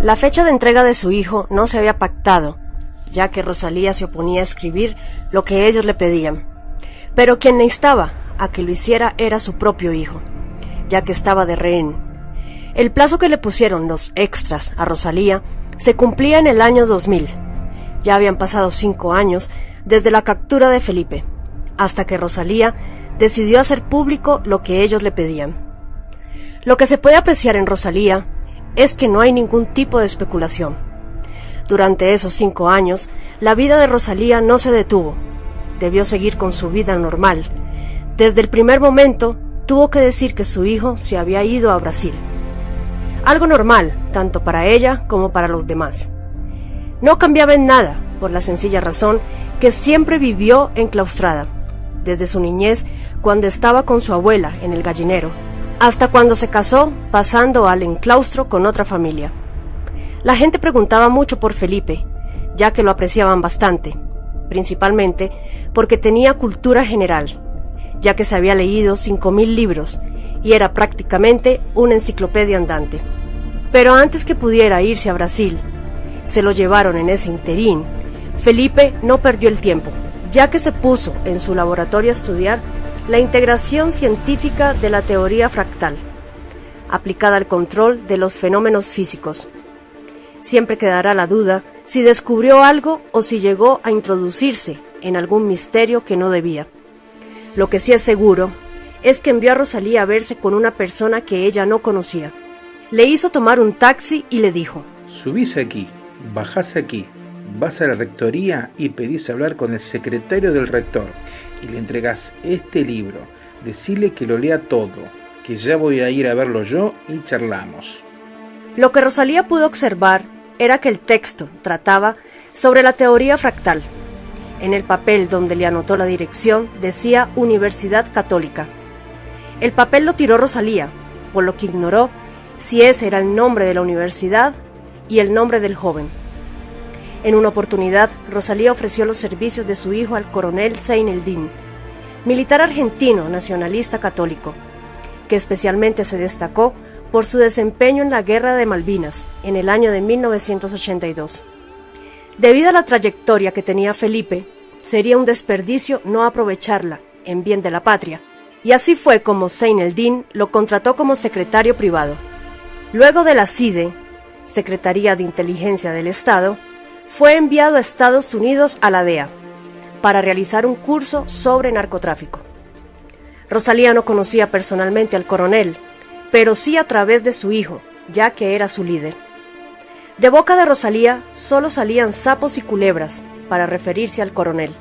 La fecha de entrega de su hijo no se había pactado, ya que Rosalía se oponía a escribir lo que ellos le pedían. Pero quien le instaba a que lo hiciera era su propio hijo, ya que estaba de rehén. El plazo que le pusieron los extras a Rosalía se cumplía en el año 2000. Ya habían pasado 5 años desde la captura de Felipe, hasta que Rosalía decidió hacer público lo que ellos le pedían. Lo que se puede apreciar en Rosalía es que no hay ningún tipo de especulación. Durante esos 5 años, la vida de Rosalía no se detuvo. Debió seguir con su vida normal. Desde el primer momento, tuvo que decir que su hijo se había ido a Brasil. Algo normal, tanto para ella como para los demás. No cambiaba en nada, por la sencilla razón que siempre vivió enclaustrada, desde su niñez, cuando estaba con su abuela en el gallinero, hasta cuando se casó, pasando al enclaustro con otra familia. La gente preguntaba mucho por Felipe, ya que lo apreciaban bastante, principalmente porque tenía cultura general, ya que se había leído 5.000 libros y era prácticamente una enciclopedia andante. Pero antes que pudiera irse a Brasil, se lo llevaron en ese interín. Felipe no perdió el tiempo, ya que se puso en su laboratorio a estudiar la integración científica de la teoría fractal, aplicada al control de los fenómenos físicos. Siempre quedará la duda si descubrió algo o si llegó a introducirse en algún misterio que no debía. Lo que sí es seguro es que envió a Rosalía a verse con una persona que ella no conocía. Le hizo tomar un taxi y le dijo: subís aquí, bajás aquí, vas a la rectoría y pedís hablar con el secretario del rector y le entregás este libro. Decile que lo lea todo, que ya voy a ir a verlo yo y charlamos. Lo que Rosalía pudo observar era que el texto trataba sobre la teoría fractal. En el papel donde le anotó la dirección decía Universidad Católica. El papel lo tiró Rosalía, por lo que ignoró si ese era el nombre de la universidad y el nombre del joven. En una oportunidad, Rosalía ofreció los servicios de su hijo al coronel Seineldin, militar argentino nacionalista católico, que especialmente se destacó por su desempeño en la Guerra de Malvinas en el año de 1982. Debido a la trayectoria que tenía Felipe, sería un desperdicio no aprovecharla en bien de la patria, y así fue como Seineldin lo contrató como secretario privado. Luego de la CIDE, Secretaría de Inteligencia del Estado, fue enviado a Estados Unidos a la DEA para realizar un curso sobre narcotráfico. Rosalía no conocía personalmente al coronel, pero sí a través de su hijo, ya que era su líder. De boca de Rosalía solo salían sapos y culebras para referirse al coronel,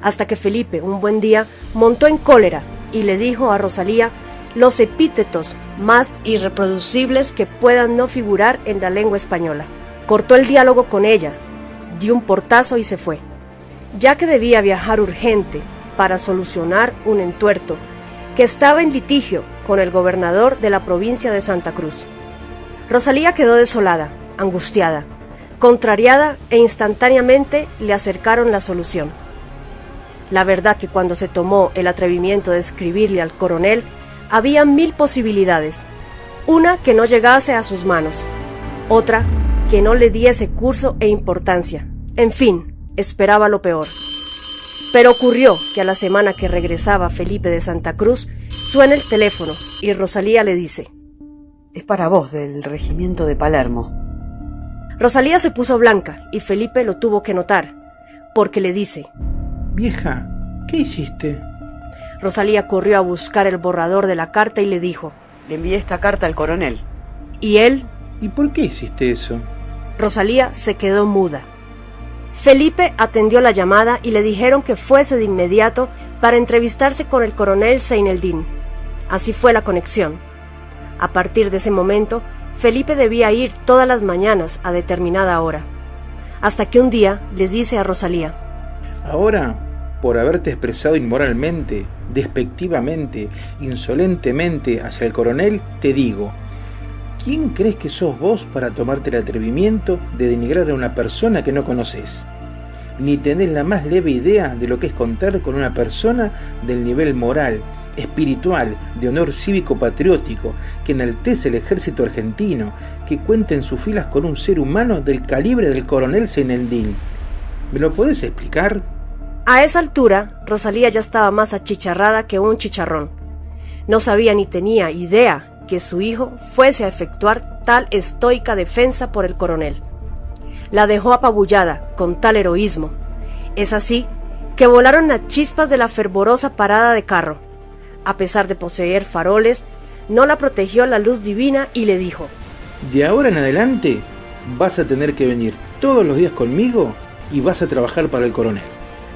hasta que Felipe un buen día montó en cólera y le dijo a Rosalía los epítetos más irreproducibles que puedan no figurar en la lengua española. Cortó el diálogo con ella, dio un portazo y se fue, ya que debía viajar urgente para solucionar un entuerto que estaba en litigio con el gobernador de la provincia de Santa Cruz. Rosalía quedó desolada, angustiada, contrariada e instantáneamente le acercaron la solución. La verdad que cuando se tomó el atrevimiento de escribirle al coronel, había 1000 posibilidades. Una que no llegase a sus manos, otra que no le diese curso e importancia. En fin, esperaba lo peor. Pero ocurrió que a la semana que regresaba Felipe de Santa Cruz, suena el teléfono y Rosalía le dice: es para vos, del regimiento de Palermo. Rosalía se puso blanca y Felipe lo tuvo que notar, porque le dice: vieja, ¿qué hiciste? Rosalía corrió a buscar el borrador de la carta y le dijo: le envié esta carta al coronel. ¿Y él? ¿Y por qué hiciste eso? Rosalía se quedó muda. Felipe atendió la llamada y le dijeron que fuese de inmediato para entrevistarse con el coronel Seineldin. Así fue la conexión. A partir de ese momento, Felipe debía ir todas las mañanas a determinada hora, hasta que un día le dice a Rosalía: ahora, por haberte expresado inmoralmente, despectivamente, insolentemente hacia el coronel, te digo, ¿quién crees que sos vos para tomarte el atrevimiento de denigrar a una persona que no conoces? Ni tenés la más leve idea de lo que es contar con una persona del nivel moral espiritual, de honor cívico-patriótico, que enaltece el ejército argentino, que cuenta en sus filas con un ser humano del calibre del coronel Zeneldín. ¿Me lo podés explicar? A esa altura, Rosalía ya estaba más achicharrada que un chicharrón. No sabía ni tenía idea que su hijo fuese a efectuar tal estoica defensa por el coronel. La dejó apabullada con tal heroísmo. Es así que volaron las chispas de la fervorosa parada de carro. A pesar de poseer faroles, no la protegió la luz divina y le dijo: de ahora en adelante vas a tener que venir todos los días conmigo y vas a trabajar para el coronel.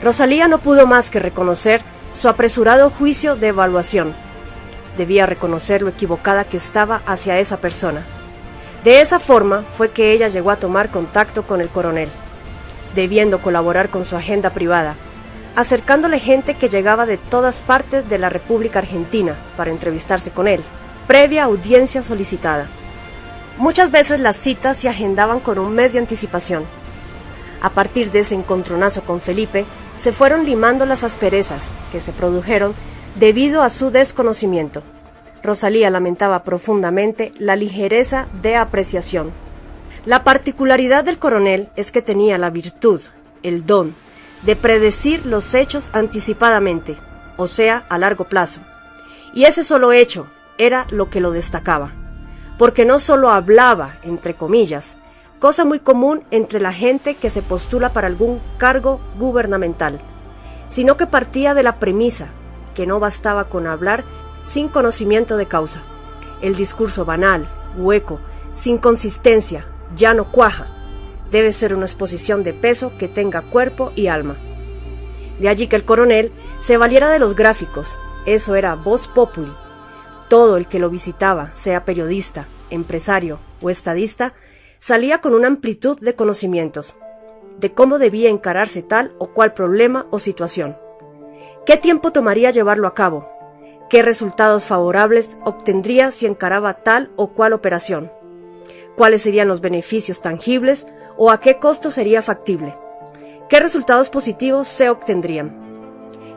Rosalía no pudo más que reconocer su apresurado juicio de evaluación. Debía reconocer lo equivocada que estaba hacia esa persona. De esa forma fue que ella llegó a tomar contacto con el coronel, debiendo colaborar con su agenda privada, acercándole gente que llegaba de todas partes de la República Argentina para entrevistarse con él, previa audiencia solicitada. Muchas veces las citas se agendaban con un mes de anticipación. A partir de ese encontronazo con Felipe, se fueron limando las asperezas que se produjeron debido a su desconocimiento. Rosalía lamentaba profundamente la ligereza de apreciación. La particularidad del coronel es que tenía la virtud, el don, de predecir los hechos anticipadamente, o sea, a largo plazo. Y ese solo hecho era lo que lo destacaba, porque no solo hablaba, entre comillas, cosa muy común entre la gente que se postula para algún cargo gubernamental, sino que partía de la premisa que no bastaba con hablar sin conocimiento de causa. El discurso banal, hueco, sin consistencia, ya no cuaja. Debe ser una exposición de peso que tenga cuerpo y alma. De allí que el coronel se valiera de los gráficos. Eso era vox populi. Todo el que lo visitaba, sea periodista, empresario o estadista, salía con una amplitud de conocimientos, de cómo debía encararse tal o cual problema o situación. ¿Qué tiempo tomaría llevarlo a cabo? ¿Qué resultados favorables obtendría si encaraba tal o cual operación? ¿Cuáles serían los beneficios tangibles o a qué costo sería factible? ¿Qué resultados positivos se obtendrían?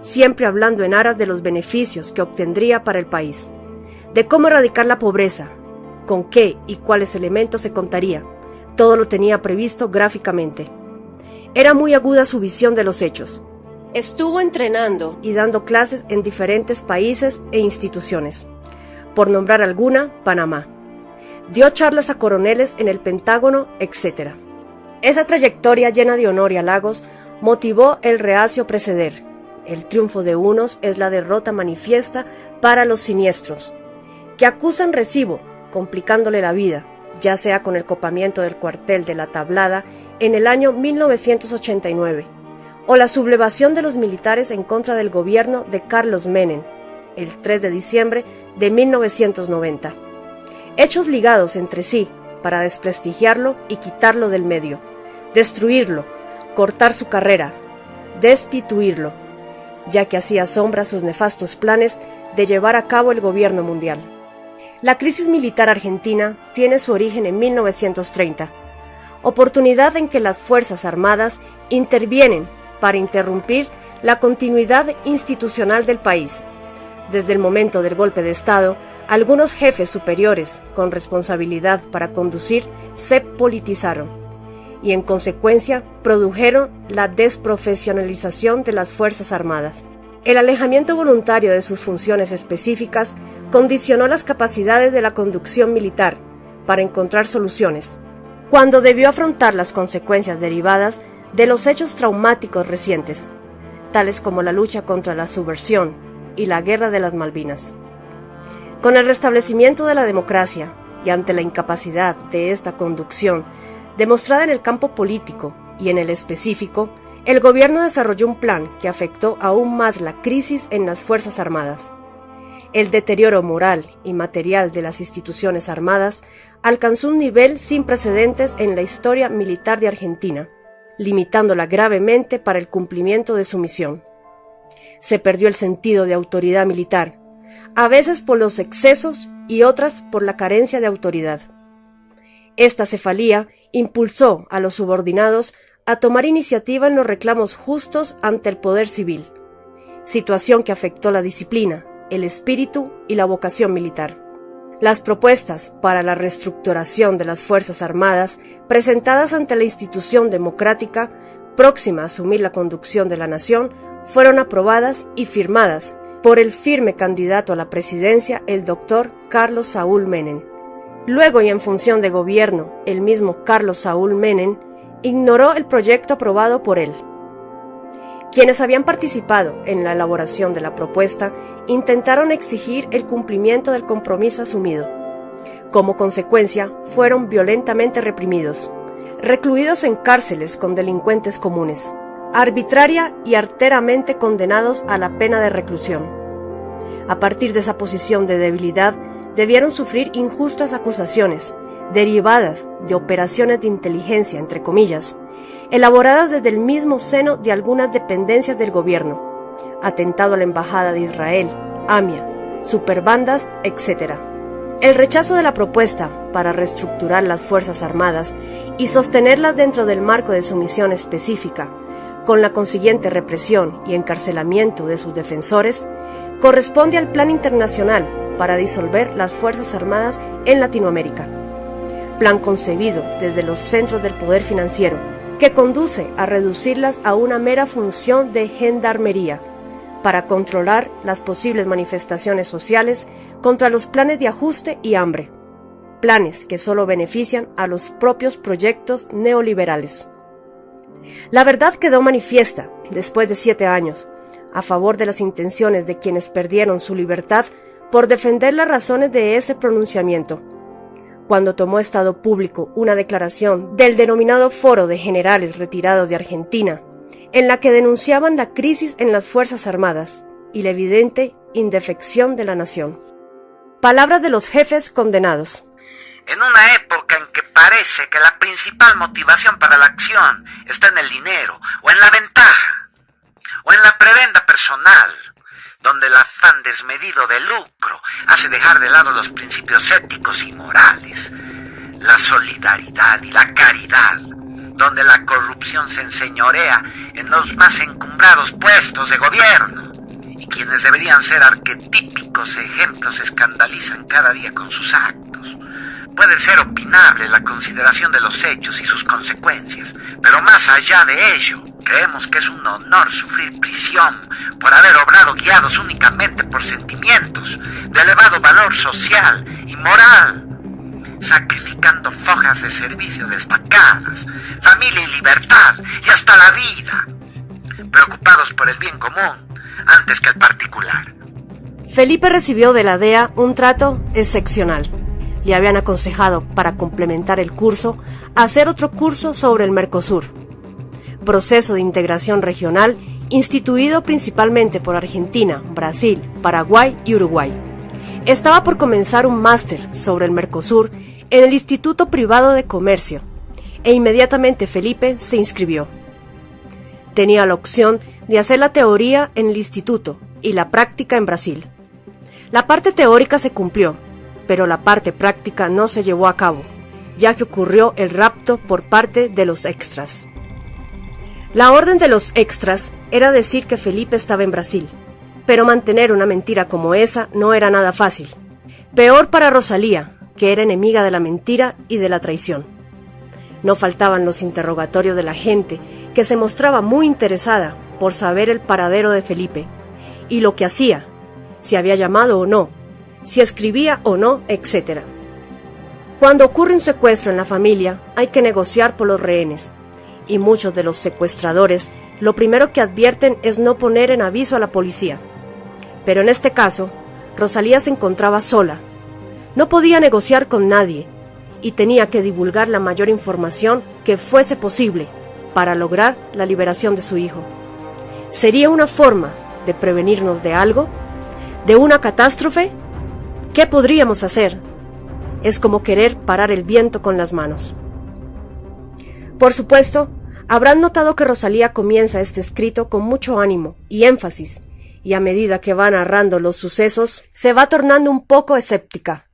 Siempre hablando en aras de los beneficios que obtendría para el país, de cómo erradicar la pobreza, con qué y cuáles elementos se contaría. Todo lo tenía previsto gráficamente. Era muy aguda su visión de los hechos. Estuvo entrenando y dando clases en diferentes países e instituciones. Por nombrar alguna, Panamá. Dio charlas a coroneles en el Pentágono, etc. Esa trayectoria llena de honor y halagos motivó el reacio preceder. El triunfo de unos es la derrota manifiesta para los siniestros, que acusan recibo, complicándole la vida, ya sea con el copamiento del cuartel de La Tablada en el año 1989, o la sublevación de los militares en contra del gobierno de Carlos Menem, el 3 de diciembre de 1990. Hechos ligados entre sí para desprestigiarlo y quitarlo del medio, destruirlo, cortar su carrera, destituirlo, ya que hacía sombra sus nefastos planes de llevar a cabo el gobierno mundial. La crisis militar argentina tiene su origen en 1930, oportunidad en que las Fuerzas Armadas intervienen para interrumpir la continuidad institucional del país. Desde el momento del golpe de Estado, algunos jefes superiores con responsabilidad para conducir se politizaron y en consecuencia produjeron la desprofesionalización de las Fuerzas Armadas. El alejamiento voluntario de sus funciones específicas condicionó las capacidades de la conducción militar para encontrar soluciones, cuando debió afrontar las consecuencias derivadas de los hechos traumáticos recientes, tales como la lucha contra la subversión y la guerra de las Malvinas. Con el restablecimiento de la democracia y ante la incapacidad de esta conducción demostrada en el campo político y en el específico, el gobierno desarrolló un plan que afectó aún más la crisis en las Fuerzas Armadas. El deterioro moral y material de las instituciones armadas alcanzó un nivel sin precedentes en la historia militar de Argentina, limitándola gravemente para el cumplimiento de su misión. Se perdió el sentido de autoridad militar, a veces por los excesos y otras por la carencia de autoridad. Esta cefalía impulsó a los subordinados a tomar iniciativa en los reclamos justos ante el poder civil, situación que afectó la disciplina, el espíritu y la vocación militar. Las propuestas para la reestructuración de las Fuerzas Armadas presentadas ante la institución democrática próxima a asumir la conducción de la nación fueron aprobadas y firmadas por el firme candidato a la presidencia, el doctor Carlos Saúl Menem. Luego, y en función de gobierno, el mismo Carlos Saúl Menem ignoró el proyecto aprobado por él. Quienes habían participado en la elaboración de la propuesta intentaron exigir el cumplimiento del compromiso asumido. Como consecuencia, fueron violentamente reprimidos, recluidos en cárceles con delincuentes comunes, arbitraria y arteramente condenados a la pena de reclusión. A partir de esa posición de debilidad, debieron sufrir injustas acusaciones, derivadas de operaciones de inteligencia, entre comillas, elaboradas desde el mismo seno de algunas dependencias del gobierno, atentado a la Embajada de Israel, AMIA, superbandas, etc. El rechazo de la propuesta para reestructurar las Fuerzas Armadas y sostenerlas dentro del marco de su misión específica, con la consiguiente represión y encarcelamiento de sus defensores, corresponde al Plan Internacional para disolver las Fuerzas Armadas en Latinoamérica, plan concebido desde los centros del poder financiero, que conduce a reducirlas a una mera función de gendarmería para controlar las posibles manifestaciones sociales contra los planes de ajuste y hambre, planes que solo benefician a los propios proyectos neoliberales. La verdad quedó manifiesta después de 7 años, a favor de las intenciones de quienes perdieron su libertad por defender las razones de ese pronunciamiento, cuando tomó estado público una declaración del denominado Foro de Generales Retirados de Argentina, en la que denunciaban la crisis en las Fuerzas Armadas y la evidente indefección de la nación. Palabras de los jefes condenados. En una época en que parece que la principal motivación para la acción está en el dinero, o en la ventaja, o en la prebenda personal, donde el afán desmedido de lucro hace dejar de lado los principios éticos y morales, la solidaridad y la caridad, donde la corrupción se enseñorea en los más encumbrados puestos de gobierno, y quienes deberían ser arquetípicos ejemplos se escandalizan cada día con sus actos. Puede ser opinable la consideración de los hechos y sus consecuencias, pero más allá de ello, creemos que es un honor sufrir prisión por haber obrado guiados únicamente por sentimientos de elevado valor social y moral, sacrificando fojas de servicio destacadas, familia y libertad y hasta la vida, preocupados por el bien común antes que el particular. Felipe recibió de la DEA un trato excepcional. Le habían aconsejado, para complementar el curso, hacer otro curso sobre el Mercosur, proceso de integración regional instituido principalmente por Argentina, Brasil, Paraguay y Uruguay. Estaba por comenzar un máster sobre el Mercosur en el Instituto Privado de Comercio, e inmediatamente Felipe se inscribió. Tenía la opción de hacer la teoría en el instituto y la práctica en Brasil. La parte teórica se cumplió, pero la parte práctica no se llevó a cabo, ya que ocurrió el rapto por parte de los extras. La orden de los extras era decir que Felipe estaba en Brasil, pero mantener una mentira como esa no era nada fácil. Peor para Rosalía, que era enemiga de la mentira y de la traición. No faltaban los interrogatorios de la gente, que se mostraba muy interesada por saber el paradero de Felipe, y lo que hacía, si había llamado o no, si escribía o no, etc. Cuando ocurre un secuestro en la familia, hay que negociar por los rehenes, y muchos de los secuestradores lo primero que advierten es no poner en aviso a la policía. Pero en este caso, Rosalía se encontraba sola. No podía negociar con nadie, y tenía que divulgar la mayor información que fuese posible para lograr la liberación de su hijo. ¿Sería una forma de prevenirnos de algo? ¿De una catástrofe? ¿Qué podríamos hacer? Es como querer parar el viento con las manos. Por supuesto, habrán notado que Rosalía comienza este escrito con mucho ánimo y énfasis, y a medida que va narrando los sucesos, se va tornando un poco escéptica.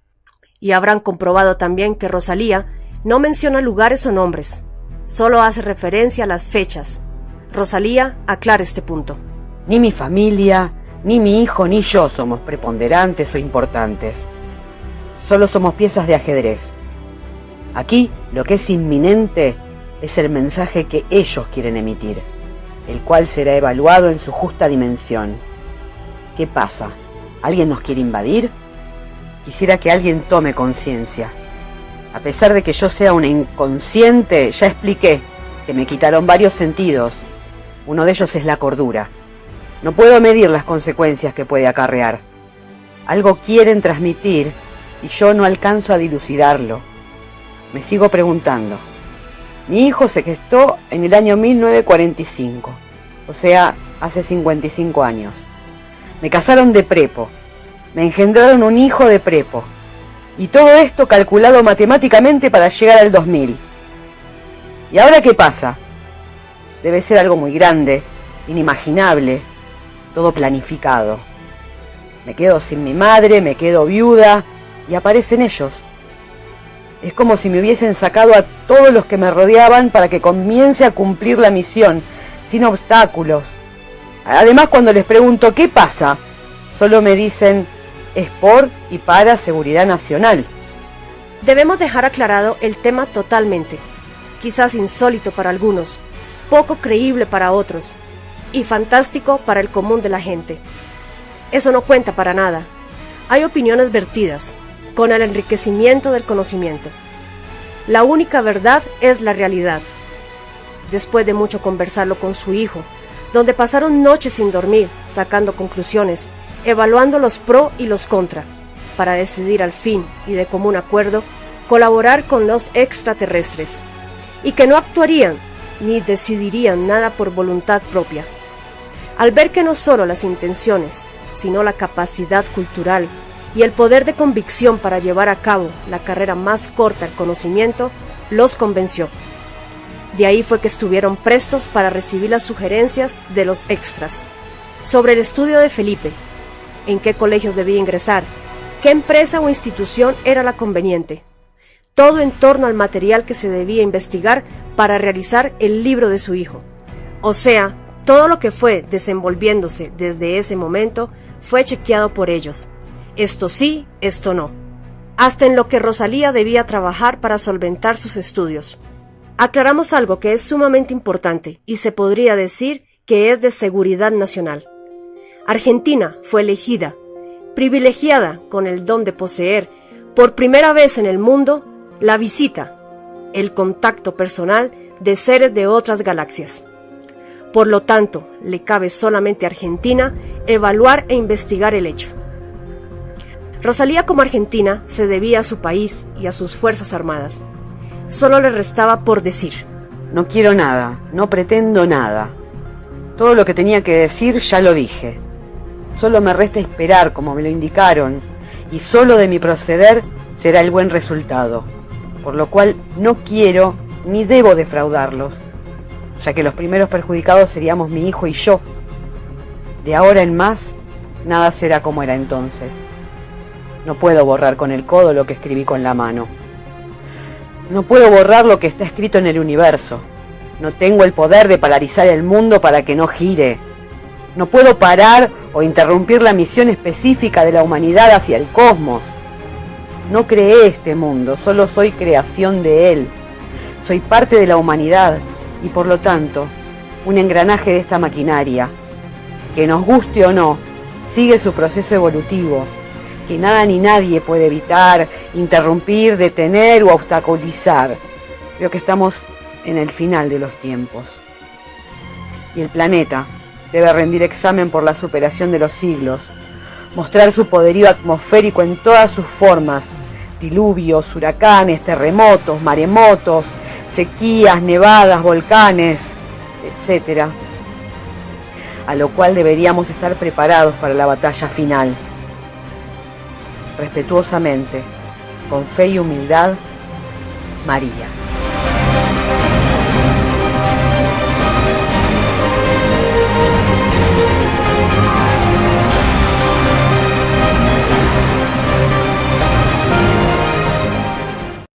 Y habrán comprobado también que Rosalía no menciona lugares o nombres, solo hace referencia a las fechas. Rosalía aclara este punto. Ni mi familia, Ni mi hijo ni yo somos preponderantes o importantes. Solo somos piezas de ajedrez. Aquí lo que es inminente es el mensaje que ellos quieren emitir, el cual será evaluado en su justa dimensión. ¿Qué pasa? ¿Alguien nos quiere invadir? Quisiera que alguien tome conciencia. A pesar de que yo sea una inconsciente, ya expliqué que me quitaron varios sentidos. Uno de ellos es la cordura. No puedo medir las consecuencias que puede acarrear. Algo quieren transmitir y yo no alcanzo a dilucidarlo. Me sigo preguntando. Mi hijo se gestó en el año 1945, o sea, hace 55 años. Me casaron de prepo. Me engendraron un hijo de prepo. Y todo esto calculado matemáticamente para llegar al 2000. ¿Y ahora qué pasa? Debe ser algo muy grande, inimaginable, todo planificado. Me quedo sin mi madre, me quedo viuda y aparecen ellos. Es como si me hubiesen sacado a todos los que me rodeaban para que comience a cumplir la misión, sin obstáculos. Además, cuando les pregunto ¿qué pasa?, solo me dicen es por y para seguridad nacional. Debemos dejar aclarado el tema totalmente, quizás insólito para algunos, poco creíble para otros, y fantástico para el común de la gente. Eso no cuenta para nada. Hay opiniones vertidas, con el enriquecimiento del conocimiento. La única verdad es la realidad. Después de mucho conversarlo con su hijo, donde pasaron noches sin dormir, sacando conclusiones, evaluando los pro y los contra, para decidir al fin y de común acuerdo colaborar con los extraterrestres, y que no actuarían ni decidirían nada por voluntad propia. Al ver que no solo las intenciones, sino la capacidad cultural y el poder de convicción para llevar a cabo la carrera más corta al conocimiento, los convenció. De ahí fue que estuvieron prestos para recibir las sugerencias de los extras sobre el estudio de Felipe, en qué colegios debía ingresar, qué empresa o institución era la conveniente, todo en torno al material que se debía investigar para realizar el libro de su hijo. O sea, todo lo que fue desenvolviéndose desde ese momento fue chequeado por ellos. Esto sí, esto no. Hasta en lo que Rosalía debía trabajar para solventar sus estudios. Aclaramos algo que es sumamente importante y se podría decir que es de seguridad nacional. Argentina fue elegida, privilegiada con el don de poseer, por primera vez en el mundo, la visita, el contacto personal de seres de otras galaxias. Por lo tanto, le cabe solamente a Argentina evaluar e investigar el hecho. Rosalía como argentina se debía a su país y a sus fuerzas armadas. Solo le restaba por decir. No quiero nada, no pretendo nada. Todo lo que tenía que decir ya lo dije. Solo me resta esperar como me lo indicaron, y solo de mi proceder será el buen resultado, por lo cual no quiero ni debo defraudarlos, ya que los primeros perjudicados seríamos mi hijo y yo. De ahora en más, nada será como era entonces. No puedo borrar con el codo lo que escribí con la mano. No puedo borrar lo que está escrito en el universo. No tengo el poder de paralizar el mundo para que no gire. No puedo parar o interrumpir la misión específica de la humanidad hacia el cosmos. No creé este mundo, solo soy creación de él. Soy parte de la humanidad y por lo tanto, un engranaje de esta maquinaria. Que nos guste o no, sigue su proceso evolutivo, que nada ni nadie puede evitar, interrumpir, detener o obstaculizar. Creo que estamos en el final de los tiempos. Y el planeta debe rendir examen por la superación de los siglos, mostrar su poderío atmosférico en todas sus formas, diluvios, huracanes, terremotos, maremotos, sequías, nevadas, volcanes, etc. A lo cual deberíamos estar preparados para la batalla final. Respetuosamente, con fe y humildad, María.